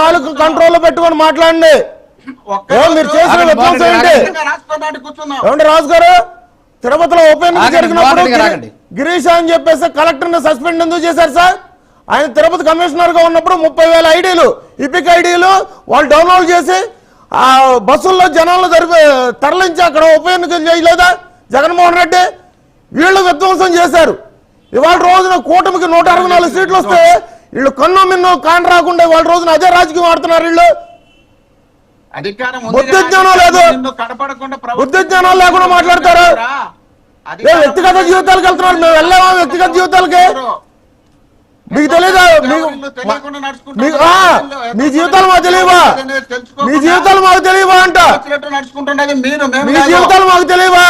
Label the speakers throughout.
Speaker 1: నాలుగు కంట్రోల్లో పెట్టుకొని మాట్లాడండి. మీరు చేసిన విధ్వంసం ఏంటి? ఏమండి రాజు గారు, తిరుపతిలో ఓపెన్ జరిగినప్పుడు గిరీష్ అని చెప్పేసి కలెక్టర్ ని సస్పెండ్ ఎందుకు చేశారు సార్? ఆయన తిరుపతి కమిషనర్ గా ఉన్నప్పుడు 30,000 ఐడీలు ఇపిక్ ఐడీలు వాళ్ళు డౌన్లోడ్ చేసి ఆ బస్సుల్లో జనాలను తరలించి అక్కడ ఉప ఎన్నికలు చేయలేదా జగన్మోహన్ రెడ్డి? వీళ్ళు విధ్వంసం చేశారు. ఇవాళ రోజున కూటమికి 164 సీట్లు వస్తే వీళ్ళు కన్ను మిన్ను కాని రాకుండా వాళ్ళ రోజున అదే రాజకీయం ఆడుతున్నారు. వీళ్ళు బుద్ధి జ్ఞానం లేదు, బుద్ధి జ్ఞానం లేకుండా మాట్లాడతారు. వ్యక్తిగత జీవితాలకు వెళ్తున్నారు, మేము వెళ్ళామా వ్యక్తిగత జీవితాలకి? మీకు తెలీదా? మీ జీవితాలు మాకు తెలియవా? మీ జీవితాలు మాకు తెలియవా అంట? మీ జీవితాలు మాకు తెలియవా?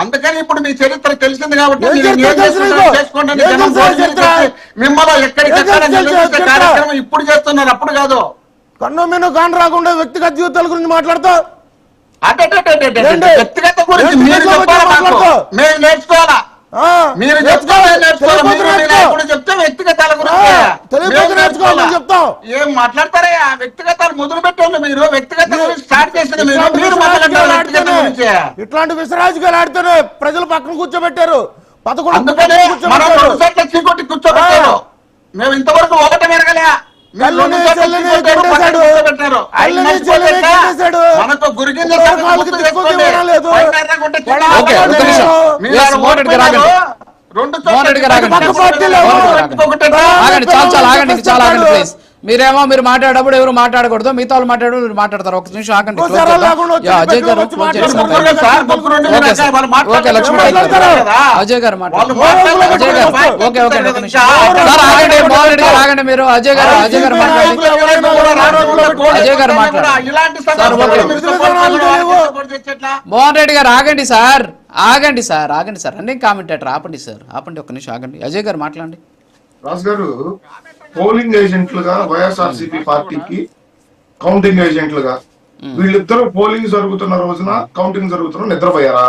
Speaker 2: అందుకని ఇప్పుడు మీ చరిత్ర తెలిసింది కాబట్టి మిమ్మల్ని ఎక్కడికెక్కడ కార్యక్రమం ఇప్పుడు చేస్తున్నారు, అప్పుడు కాదు.
Speaker 1: కన్ను మిన్ను కాని రాకుండా వ్యక్తిగత జీవితాల గురించి మాట్లాడతా
Speaker 2: వ్యక్తిగత గురించి మీరు చెప్పాలా? మేము నేర్చుకోవాలా? మీరు నేర్చుకోవాలి చెప్తే వ్యక్తిగతాల గురించి ఏం మాట్లాడతారయ్యా? వ్యక్తిగతాలు మొదలు పెట్టండి. మీరు వ్యక్తిగత స్టార్ట్ చేసింది మీరు మాట్లాడారు.
Speaker 1: ఇట్లాంటి విసరాజుగాలు ఆడితేనే ప్రజలు పక్కన కూర్చోబెట్టారు. 11
Speaker 2: అందుకనే మనం 2 సెట్ల చీకొట్టి కూర్చోబెట్టారు. మేము ఇంతవరకు ఒకటి మెరగలే. మనకు గురికింద
Speaker 3: మీరేమో మీరు మాట్లాడేటప్పుడు ఎవరు మాట్లాడకూడదు, మిగతా వాళ్ళు మాట్లాడేటప్పుడు మీరు మాట్లాడతారు. ఒక నిమిషం ఆగండి. అజయ్ గారు అజయ్ గారు ఆగండి. మీరు అజయ్ గారు మాట్లాడండి. అజయ్ గారు మాట్లాడండి. మోహన్ రెడ్డి గారు ఆగండి సార్, ఆగండి సార్, ఆగండి సార్. అన్నీ కామెంటేటర్ ఆపండి సార్, ఆపండి. ఒక్క నిమిషం ఆగండి. అజయ్ గారు మాట్లాడండి.
Speaker 4: రాజు గారు, పోలింగ్ ఏజెంట్లుగా వైఎస్ఆర్సీపీ పార్టీకి కౌంటింగ్ ఏజెంట్లుగా వీళ్ళిద్దరూ పోలింగ్ జరుగుతున్న రోజున కౌంటింగ్ జరుగుతున్న నిద్రపోయారా?